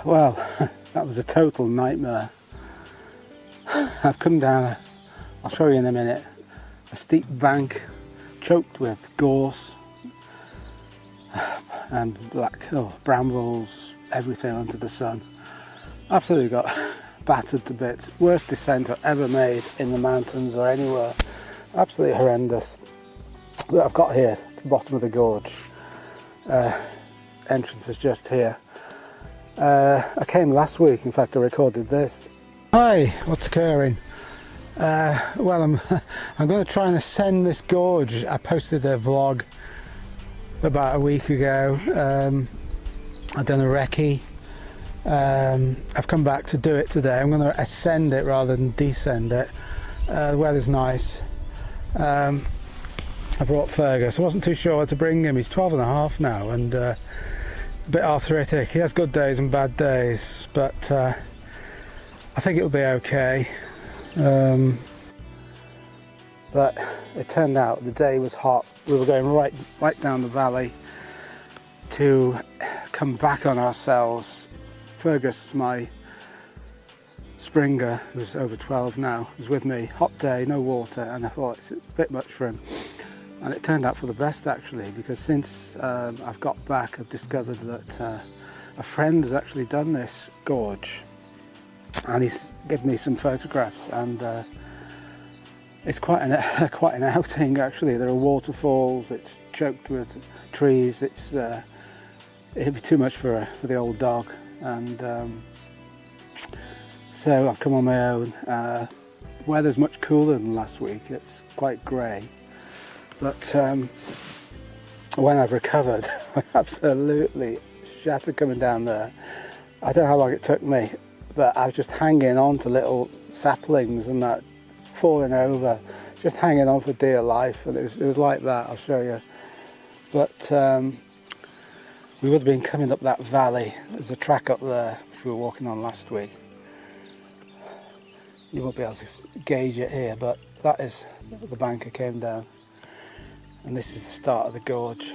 Well, that was a total nightmare. I've come down, I'll show you in a minute, a steep bank choked with gorse and brambles, everything under the sun. Absolutely got battered to bits. Worst descent I've ever made in the mountains or anywhere. Absolutely horrendous. But I've got here to the bottom of the gorge. Entrance is just here. I came last week, in fact I recorded this. Hi, what's occurring? Well, I'm going to try and ascend this gorge. I posted a vlog about a week ago. I've done a recce. I've come back to do it today. I'm going to ascend it rather than descend it. The weather's nice. I brought Fergus. I wasn't too sure what to bring him. He's 12 and a half now and a bit arthritic. He has good days and bad days, but I think it'll be okay. But it turned out the day was hot. We were going right down the valley to come back on ourselves. Fergus, my Springer, who's over 12 now, was with me. Hot day, no water, and I thought it's a bit much for him. And it turned out for the best actually, because since I've got back, I've discovered that a friend has actually done this gorge, and he's given me some photographs, and it's quite an outing actually. There are waterfalls. It's choked with trees. It'd be too much for the old dog, and so I've come on my own. Weather's much cooler than last week. It's quite grey, but when I've recovered, I'm absolutely shattered coming down there. I don't know how long it took me, but I was just hanging on to little saplings and that, falling over, just hanging on for dear life, and it was like that. I'll show you. But we would have been coming up that valley. There's a track up there which we were walking on last week. You won't be able to gauge it here, but that is the bank I came down, and this is the start of the gorge.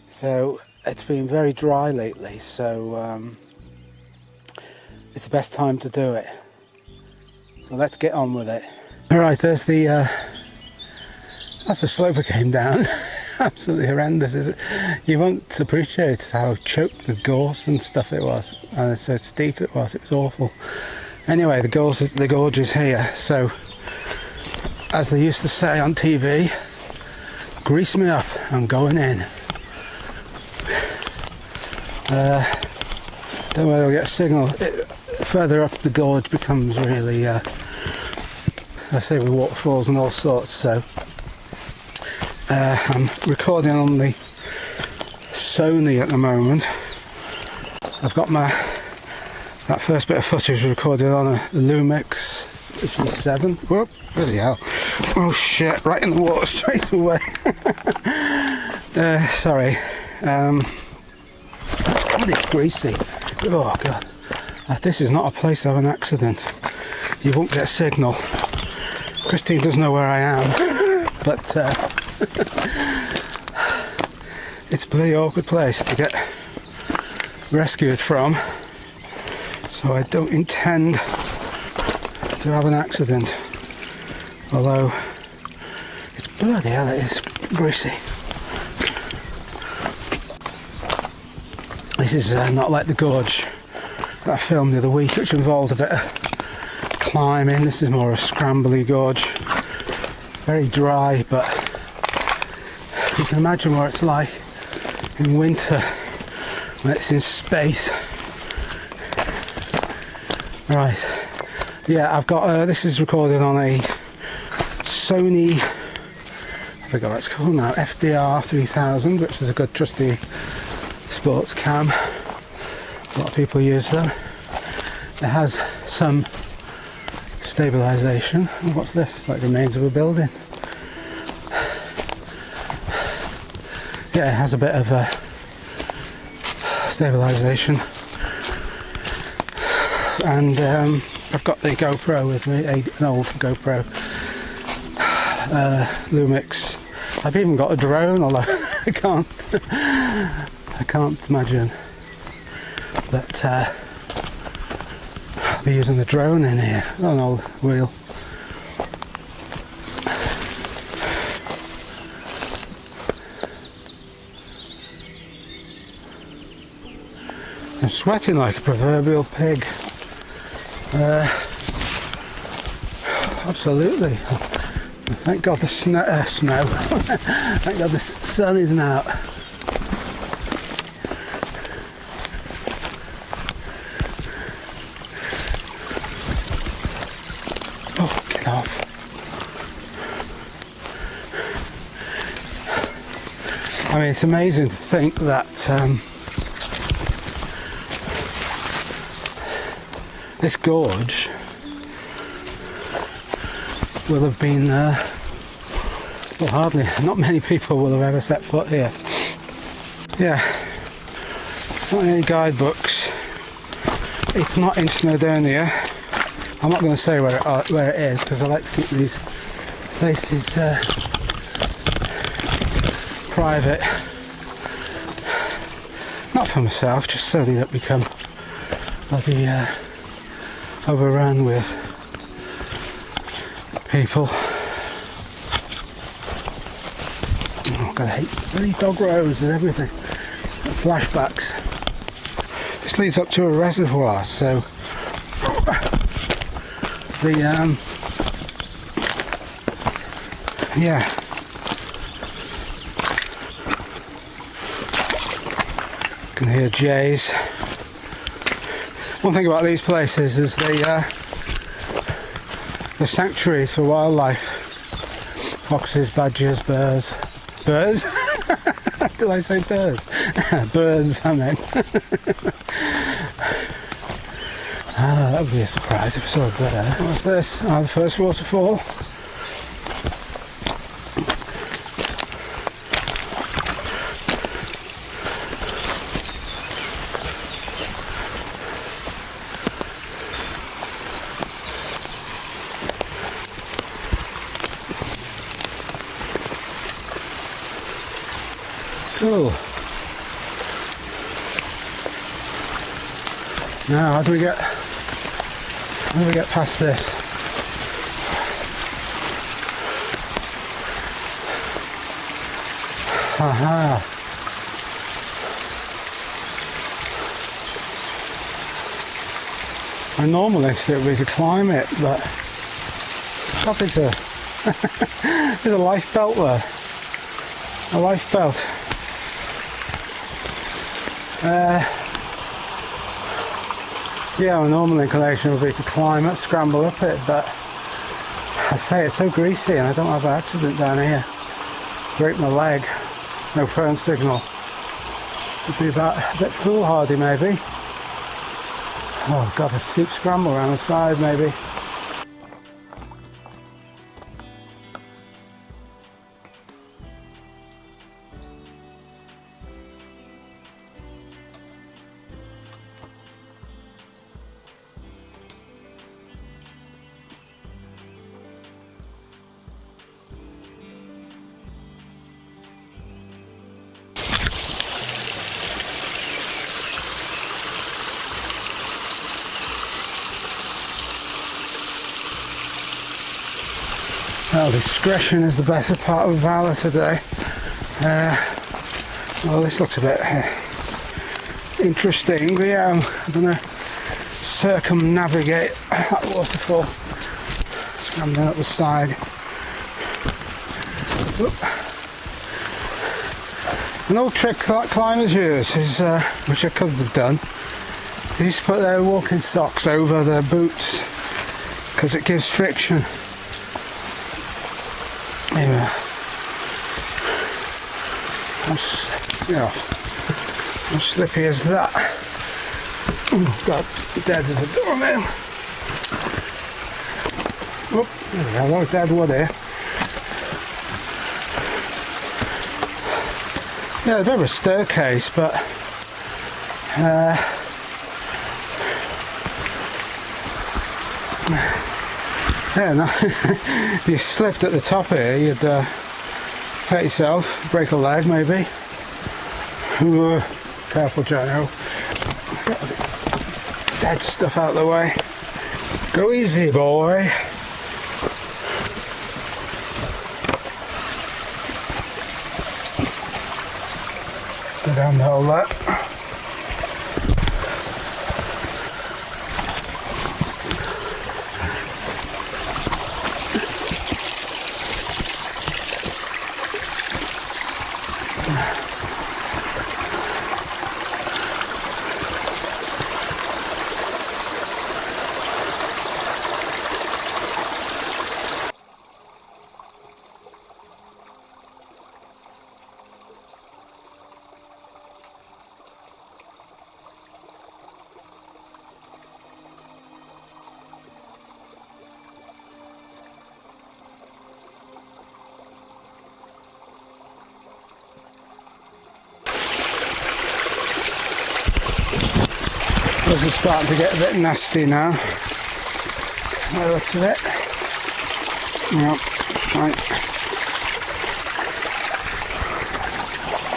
So it's been very dry lately, so it's the best time to do it. So let's get on with it. Alright, there's that's the slope I came down. Absolutely horrendous, is it? You won't appreciate how choked with gorse and stuff it was, and so steep it was awful. Anyway, the gorge is here, so as they used to say on TV, grease me up, I'm going in. Don't know whether I'll get a signal. Further up the gorge becomes really, I say, with waterfalls and all sorts, so I'm recording on the Sony at the moment. I've got that first bit of footage recorded on a Lumix, which is 7. Whoop, bloody hell. Oh shit, right in the water straight away. Sorry. God, it's greasy. Oh god. This is not a place to have an accident. You won't get a signal. Christine doesn't know where I am, but it's a bloody awkward place to get rescued from. So I don't intend to have an accident. Although it's bloody hell, it is greasy. This is not like the gorge that I filmed the other week, which involved a bit of climbing. This is more a scrambly gorge, very dry, but you can imagine what it's like in winter when it's in space. Right, yeah, I've got this is recorded on a Sony, I forgot what it's called now, FDR 3000, which is a good trusty sports cam. A lot of people use them. It has some stabilisation. What's this? It's like remains of a building. Yeah, it has a bit of stabilisation. And I've got the GoPro with me, an old GoPro Lumix. I've even got a drone, although I can't imagine that I'll be using the drone in here, not an old wheel. I'm sweating like a proverbial pig. Absolutely. Thank God the snow. Thank God the sun isn't out. Oh, get off. I mean, it's amazing to think that this gorge will have been, well, hardly, not many people will have ever set foot here. Yeah, not in any guidebooks. It's not in Snowdonia. I'm not going to say where it is, because I like to keep these places private. Not for myself, just so they don't become bloody overrun with people. Oh God, I hate bloody dog roads and everything. Flashbacks. This leads up to a reservoir, so the yeah. You can hear jays. One thing about these places is the sanctuaries for wildlife. Foxes, badgers, bears. Birds? Did I say birds? Birds, I meant. That would be a surprise if I saw a bear. What's this? The first waterfall. Cool. Now, how do we get past this? Aha. My normal instinct would be to climb it, but God, there's a there's a life belt there. A life belt. Yeah, my normal inclination would be to climb it, scramble up it, but I say it's so greasy and I don't have an accident down here. Break my leg, no phone signal. It'd be about a bit foolhardy maybe. Oh God, a steep scramble around the side maybe. Well, discretion is the better part of valour today. Well, this looks a bit interesting. Yeah, I'm going to circumnavigate that waterfall, scrambling up the side. Whoop. An old trick climbers use is, which I could have done, they used to put their walking socks over their boots because it gives friction. Anyway, how slippy is that? Oh God, dead as a doornail. Oh, there's a lot of dead wood here. Yeah, a bit of a staircase, but yeah, no, if you slipped at the top here, you'd hurt yourself, break a leg maybe. Ooh, careful, Jono. Get the dead stuff out of the way. Go easy, boy. Go down the hole there. This is starting to get a bit nasty now. By the looks of it. Yep, right.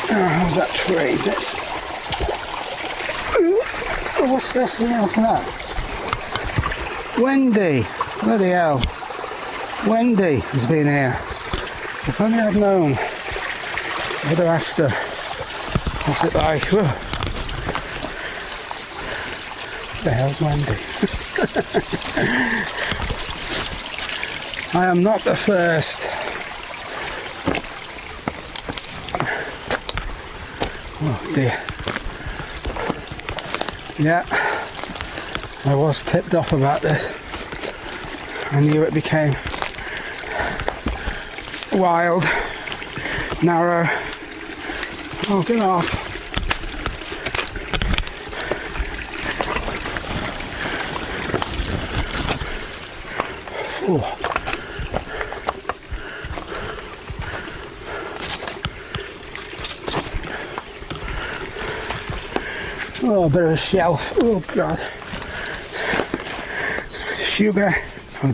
Oh, how's that tree? Oh, what's this here? Look at that. Wendy! Bloody hell. Wendy has been here. If only I'd known. I'd have asked her. What's it like? Whoa. What the hell's Wendy? I am not the first. Oh dear. Yeah, I was tipped off about this. I knew it became wild, narrow. Oh, get off. Oh. Oh, a bit of a shelf. Oh God. Sugar. A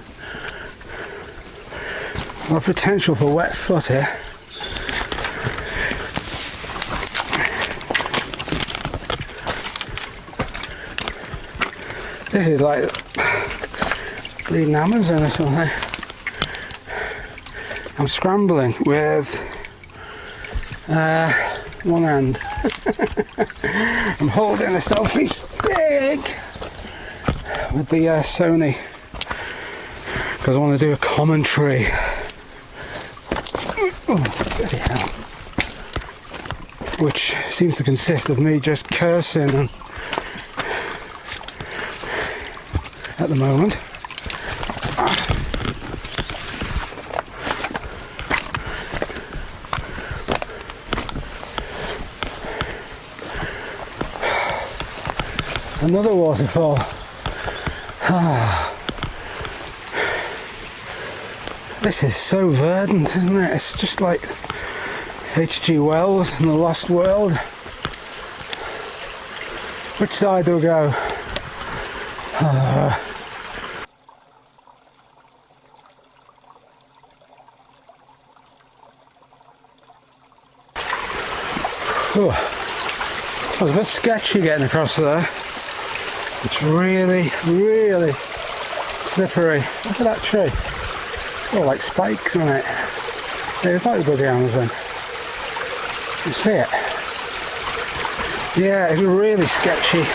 lot of potential for wet foot here. This is like bleeding Amazon or something. I'm scrambling with one hand. I'm holding a selfie stick with the Sony because I want to do a commentary. Oh, bloody hell. Which seems to consist of me just cursing and at the moment. Another waterfall. This is so verdant, isn't it? It's just like H.G. Wells and the Lost World. Which side do we go? Oh, it was a bit sketchy getting across there. It's really, really slippery. Look at that tree. It's got like spikes on it. It's like the bloody Amazon. You see it? Yeah, it's really sketchy.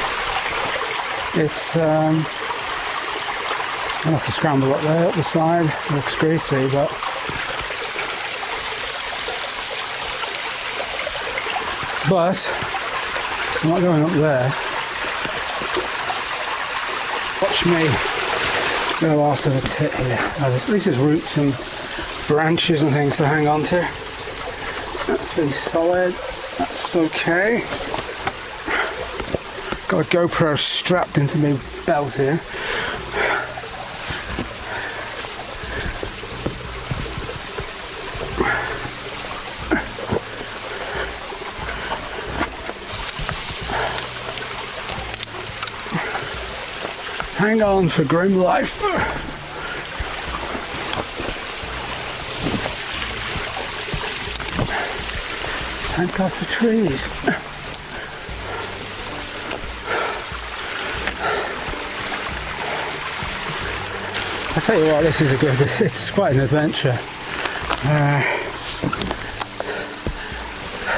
It's I'll have to scramble up there, up the side. It looks greasy, but I'm not going up there. Watch me go off of a tit here. At least there's roots and branches and things to hang on to. That's really solid. That's okay. Got a GoPro strapped into my belt here. Hang on for grim life. Thank God for trees. I tell you what, this is it's quite an adventure.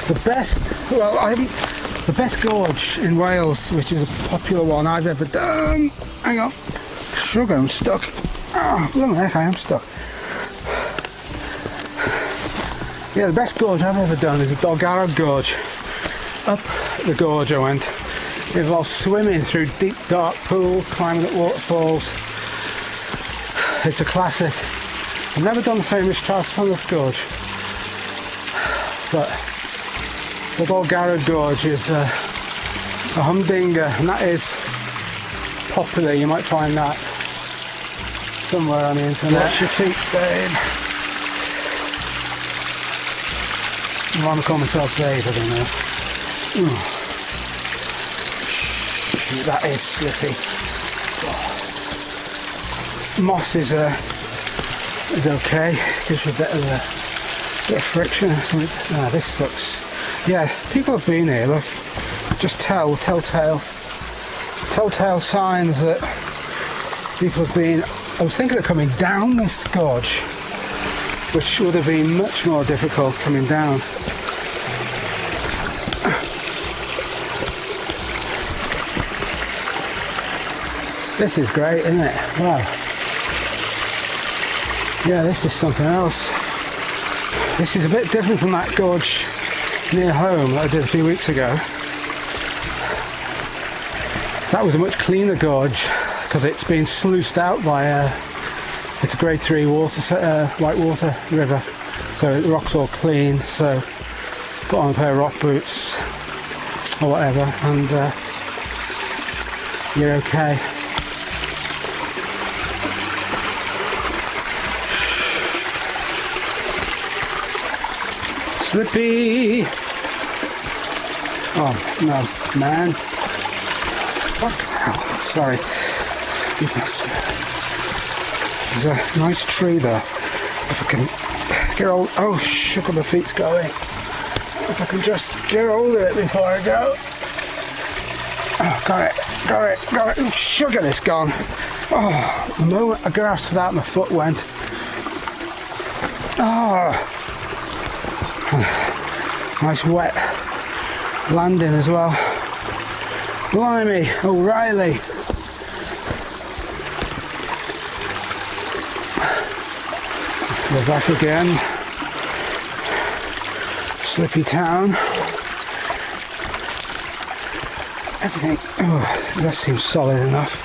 The best gorge in Wales, which is a popular one I've ever done. Hang on, sugar, I'm stuck. Oh, bloody heck, I am stuck. Yeah, the best gorge I've ever done is the Dog Gorge. Up the gorge I went. It involves swimming through deep dark pools, climbing up waterfalls. It's a classic. I've never done the famous Charles Gorge, but the Dog Gorge is a humdinger, and that is popular. You might find that somewhere on the internet. Watch your feet, babe. I want to call myself babe, I don't know. Ooh. That is slippy. Moss is okay, gives you a bit of friction or something. Ah, this looks, yeah, people have been here, look, just telltale signs that people have been. I was thinking of coming down this gorge, which would have been much more difficult coming down. This is great, isn't it? Wow. Yeah, this is something else. This is a bit different from that gorge near home that I did a few weeks ago. That was a much cleaner gorge because it's been sluiced out by it's a grade 3 white water river, so the rock's all clean. So put on a pair of rock boots or whatever, and you're okay. Slippy! Oh no, man! Fuck! Oh, sorry. Goodness. There's a nice tree there. If I can get hold. Oh, sugar, my feet's going. If I can just get hold of it before I go. Oh, got it. Oh, sugar, it's gone. Oh, the moment I grasped that, my foot went. Oh. Nice wet landing as well. Blimey, O'Reilly. We're back again. Slippy town. Everything, oh, that seems solid enough.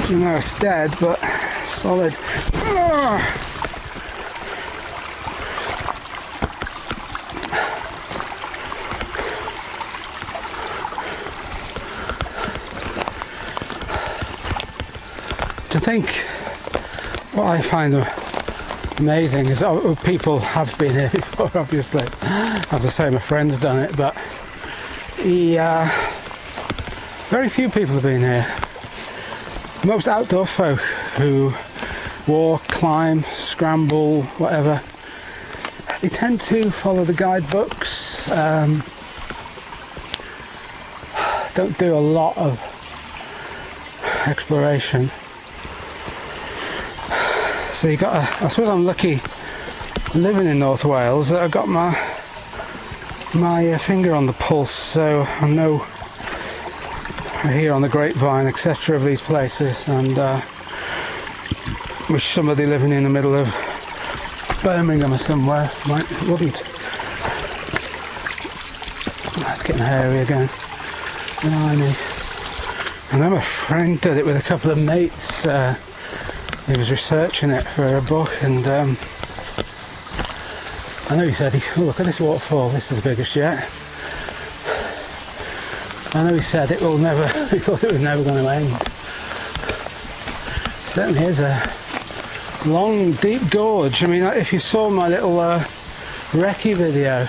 You know it's dead, but solid. Oh. To think, what I find amazing is people have been here before, obviously. As I say, my friend's done it, but very few people have been here. Most outdoor folk who walk, climb, scramble, whatever, they tend to follow the guidebooks, don't do a lot of exploration. So you got I suppose I'm lucky living in North Wales that I got my finger on the pulse, so I know I hear on the grapevine, etc., of these places, and wish somebody living in the middle of Birmingham or somewhere wouldn't. It's getting hairy again. Blimey. I know my friend did it with a couple of mates. He was researching it for a book, and I know he said, oh, look at this waterfall, this is the biggest yet. I know he said it will never, he thought it was never going to end. Certainly is a long, deep gorge. I mean, if you saw my little recce video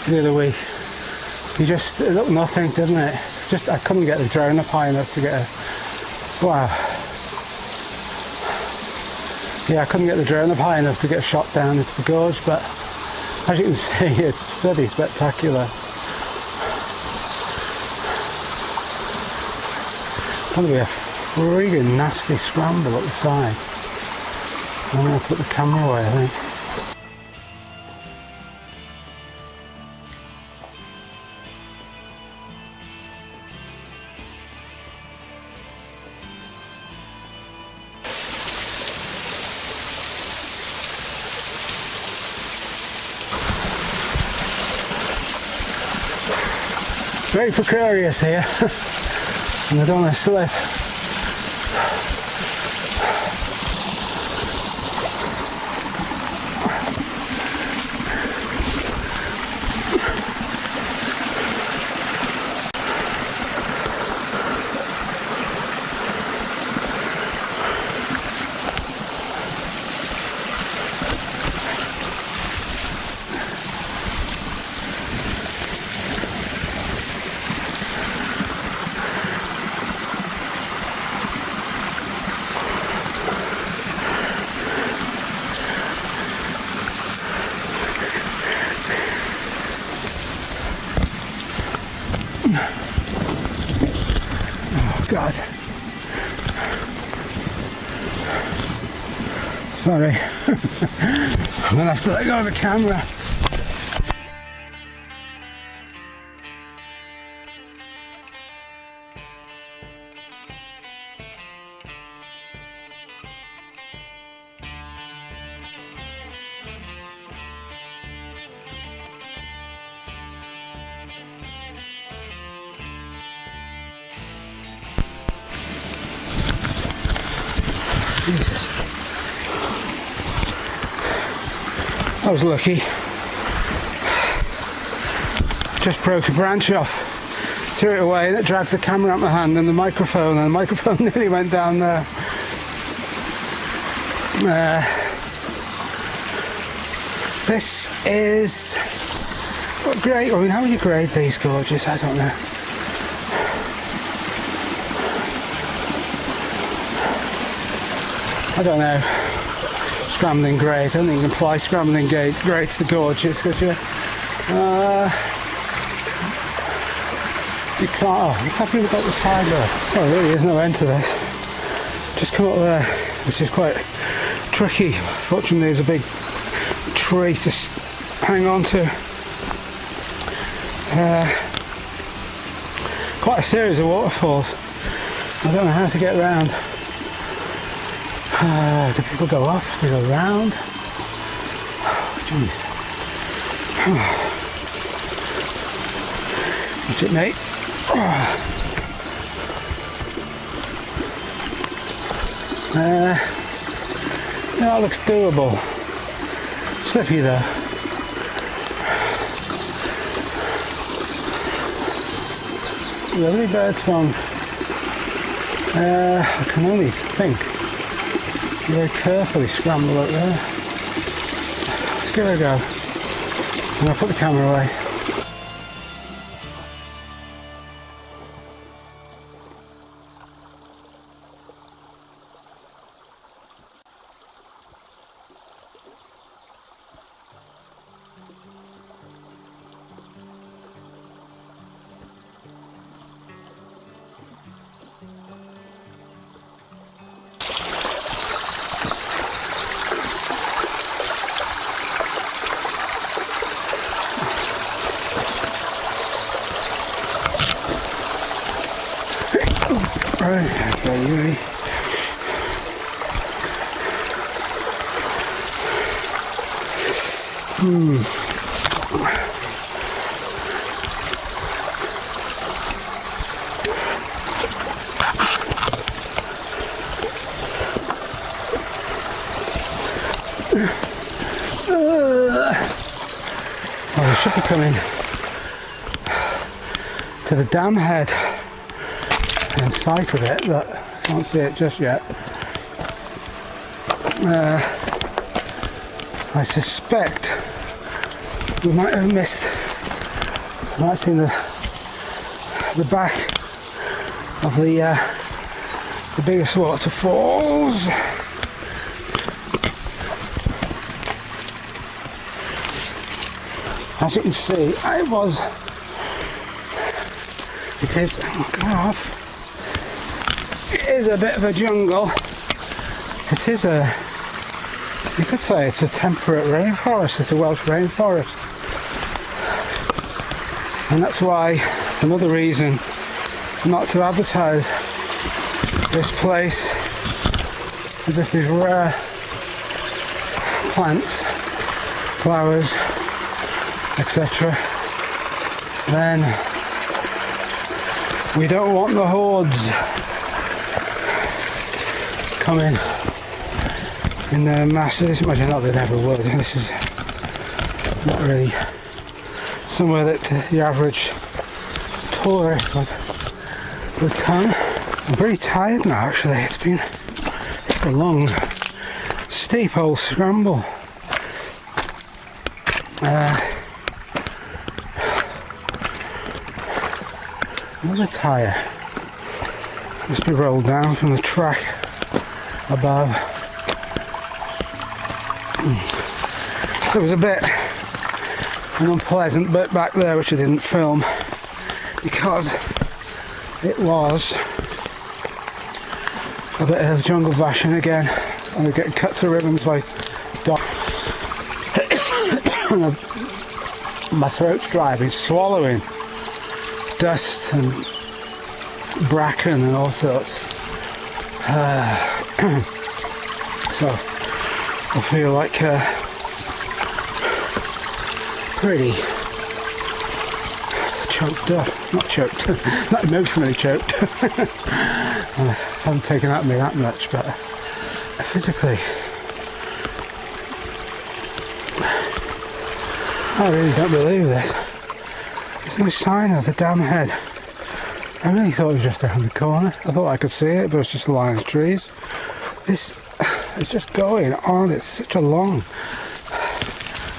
the other week, it looked nothing, didn't it? Just, I couldn't get the drone up high enough to get a, wow. Yeah, I couldn't get the drone up high enough to get a shot down into the gorge, but as you can see, it's bloody spectacular. Gonna be a friggin' nasty scramble up the side. I'm gonna put the camera away, I think. Very precarious here, and I don't want to slip. God. Sorry. I'm gonna have to let go of the camera. Jesus. I was lucky. Just broke a branch off, threw it away, and it dragged the camera out my hand and the microphone nearly went down there. This is what grade. I mean, how would you grade these gorges? I don't know. I don't know. Scrambling grade. I don't think you can apply scrambling grade to the gorges, could you? You can't. Oh, look how people got the side there. Oh, there really is no end to this. Just come up there, which is quite tricky. Fortunately, there's a big tree to hang on to. Quite a series of waterfalls. I don't know how to get around. Do people go up? Do they go round? Jeez. Watch it, mate. That looks doable. Slippy though. Lovely bird song. I can only think. Very carefully scramble up there. Let's give it a go. And I'll put the camera away. Right, okay, you ready? Well, we should be coming to the dam head in sight of it, but I can't see it just yet. I suspect we might have missed, I might have seen the back of the biggest waterfalls. As you can see, it is, oh, come off. It is a bit of a jungle. It is you could say it's a temperate rainforest. It's a Welsh rainforest. And that's why, another reason not to advertise this place as if these rare plants, flowers, etc. Then we don't want the hordes coming in their masses. Imagine not they never would. This is not really somewhere that the average tourist would come. I'm pretty tired now actually. It's a long, steep old scramble. Another tyre must be rolled down from the track above. There was an unpleasant bit back there which I didn't film because it was a bit of jungle bashing again, and we're getting cut to ribbons by dogs. My throat's dry. I've been swallowing dust and bracken and all sorts. So I feel like pretty choked up. Not choked, not emotionally choked. I haven't taken at me that much, but physically I really don't believe this. There's no sign of the dam head. I really thought it was just around the corner. I thought I could see it, but it's just a line of trees. This is just going on. It's such a long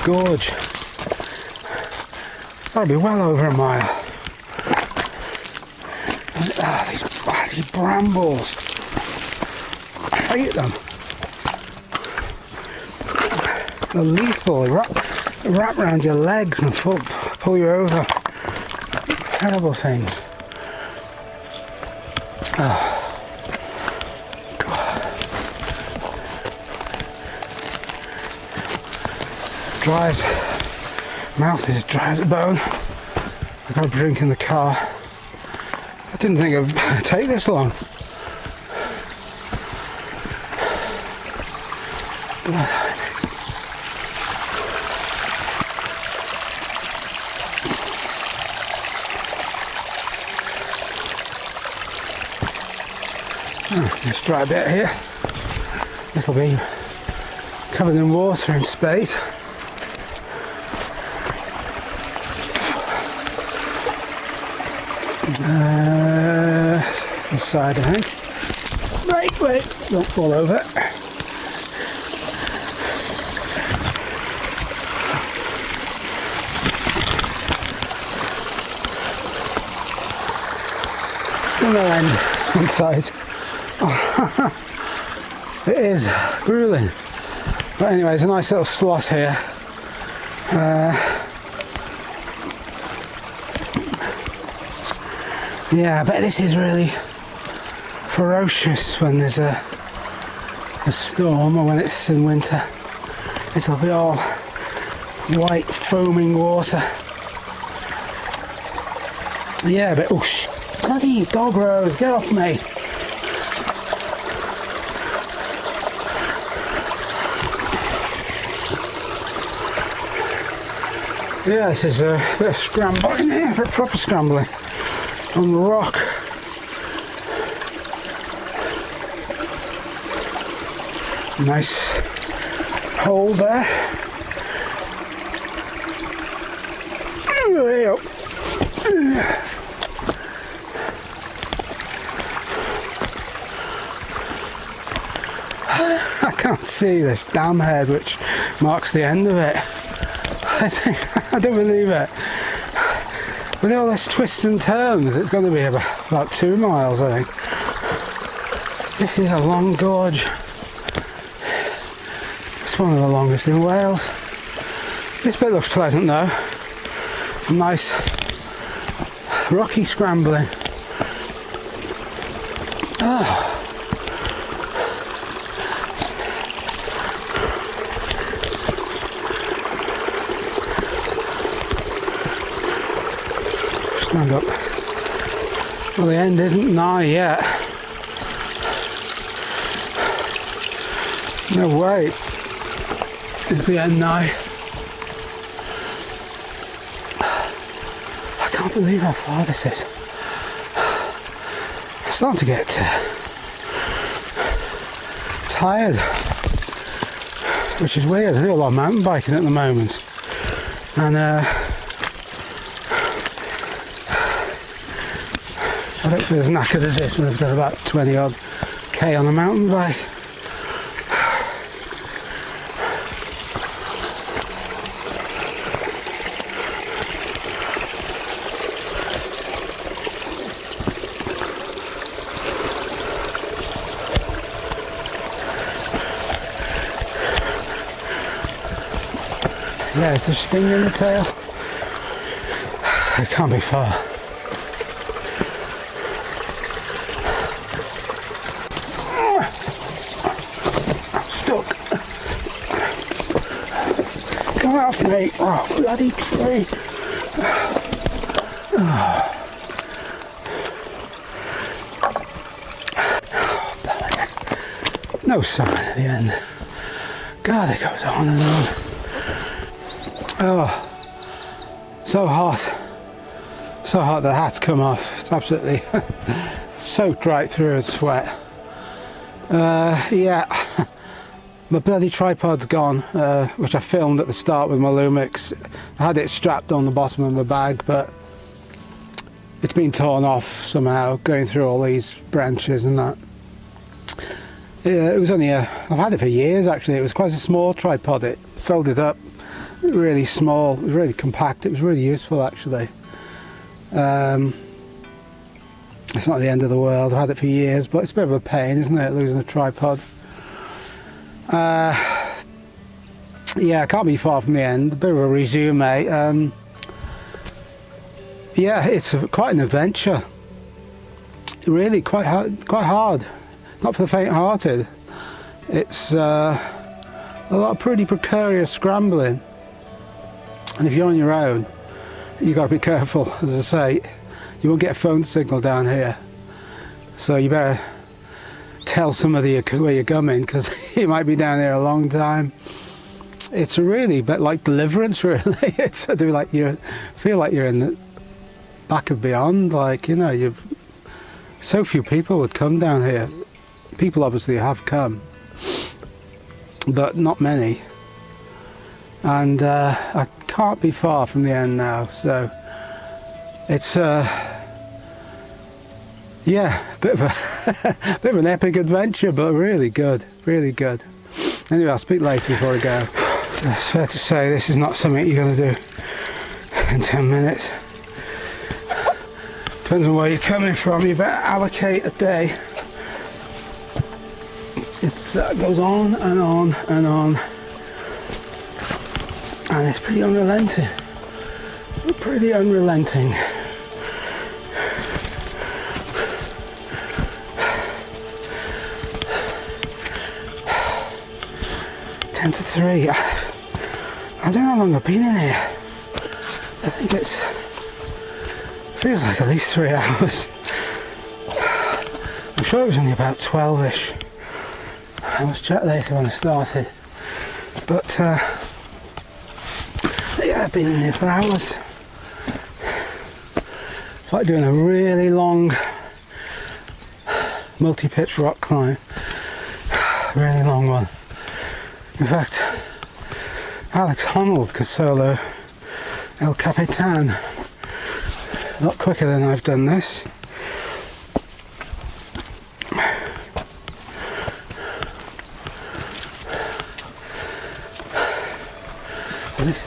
gorge. It's got to be well over a mile. And, these brambles. I hate them. They're lethal. They wrap around your legs and pull you over. Terrible things. Oh, God. Dry as mouth is dry as a bone. I got a drink in the car. I didn't think it would take this long. Let's try a bit here. This will be covered in water and spate. This side, I think. Wait, don't fall over. And then inside. It is grueling, but anyway, it's a nice little slot here. Yeah, but this is really ferocious when there's a storm or when it's in winter. This will be all white foaming water. Yeah, but bloody dog roads, get off me! Yeah, this is a bit of scrambling here, proper scrambling on the rock. Nice hole there. Way up. I can't see this dam head which marks the end of it. I don't believe it. With all this twists and turns, it's going to be about 2 miles, I think. This is a long gorge. It's one of the longest in Wales. This bit looks pleasant though. Nice rocky scrambling. Oh. Stand up. Well, the end isn't nigh yet. No way is the end nigh. I can't believe how far this is. I'm starting to get tired, which is weird. I do a lot of mountain biking at the moment, and I don't feel as knackered as this when I've done about 20 odd K on a mountain bike. Yeah, is there a sting in the tail? It can't be far. I'm stuck. Come off me. Oh, bloody tree. Oh. No sign at the end. God, it goes on and on. Oh, so hot. So hot the hat's come off. It's absolutely soaked right through with sweat. Yeah, my bloody tripod's gone, which I filmed at the start with my Lumix. I had it strapped on the bottom of my bag, but it's been torn off somehow, going through all these branches and that. Yeah, it was only I've had it for years actually. It was quite a small tripod. It folded up. Really small, it was really compact, it was really useful actually. It's not the end of the world, I've had it for years, but it's a bit of a pain, isn't it, losing a tripod. Yeah, I can't be far from the end, a bit of a resume. Yeah, it's quite an adventure. Really quite hard. Not for the faint-hearted. It's a lot of pretty precarious scrambling. And if you're on your own, you've got to be careful. As I say, you won't get a phone signal down here, so you better tell somebody where you're coming, because you might be down here a long time. It's a really bit like Deliverance, really. It's like you feel like you're in the back of beyond. Like, you know, so few people would come down here. People obviously have come, but not many. And I can't be far from the end now, so it's yeah, a bit of an epic adventure, but really good, really good. Anyway, I'll speak later before I go. It's fair to say this is not something you're going to do in 10 minutes. Depends on where you're coming from. You better allocate a day. It goes on and on and on. And it's pretty unrelenting. Pretty unrelenting. Ten to 3. I don't know how long I've been in here. I think feels like at least 3 hours. I'm sure it was only about 12ish. I must check later when I started. But yeah, I've been in here for hours. It's like doing a really long multi-pitch rock climb. Really long one. In fact, Alex Honnold could solo El Capitan a lot quicker than I've done this.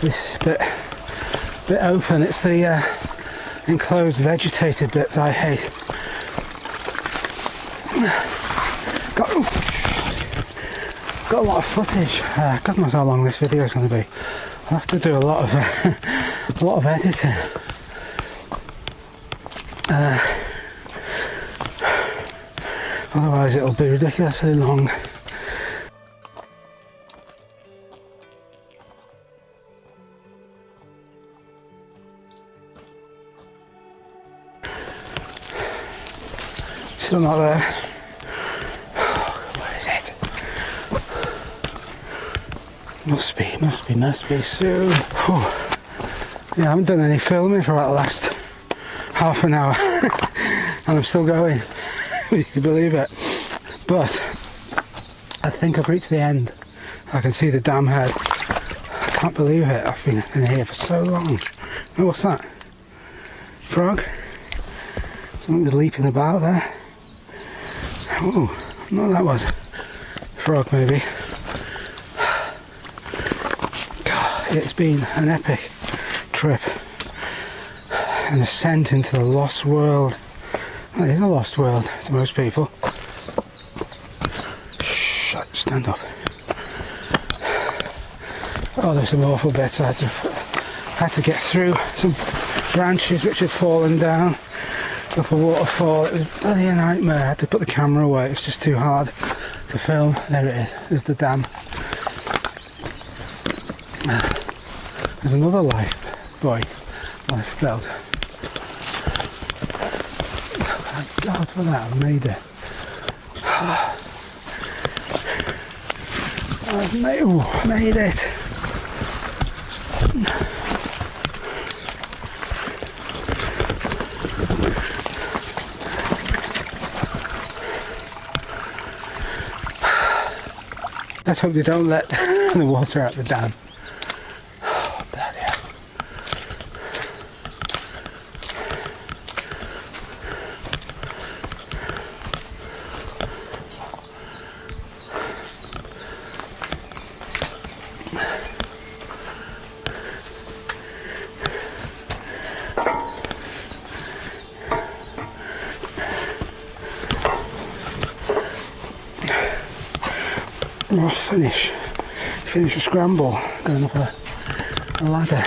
This is a bit open. It's the enclosed vegetated bits I hate. Got a lot of footage. God knows how long this video is going to be. I'll have to do a lot of editing. otherwise it'll be ridiculously long. Still not there. Where is it? Must be soon. Whew. Yeah, I haven't done any filming for about the last half an hour and I'm still going. You can believe it. But I think I've reached the end. I can see the dam head. I can't believe it. I've been in here for so long. Oh, what's that? Frog? Something was leaping about there. Oh, no, that was frog maybe. God, it's been an epic trip. An ascent into the lost world. Well, it is a lost world to most people. Shh, stand up. Oh, there's some awful bits. I had to get through some branches which had fallen down up a waterfall. It was bloody a nightmare. I had to put the camera away. It was just too hard to film. There it is. There's the dam. There's another life belt. Thank God for that. I've made it. I've made it. Let's hope they don't let the water out the dam. Oh, bloody hell. Oh, finish a scramble going up a ladder.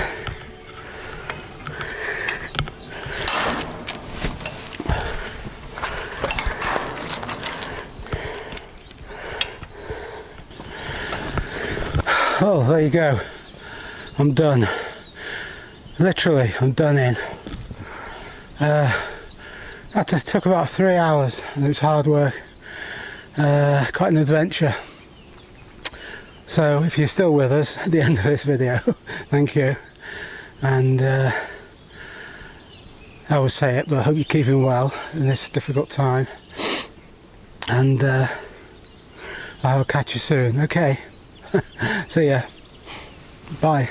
Oh, there you go. I'm done. Literally, I'm done in. That just took about 3 hours and it was hard work. Quite an adventure. So if you're still with us at the end of this video, thank you. And I always say it, but I hope you're keeping well in this difficult time. And I'll catch you soon. Okay. See ya. Bye.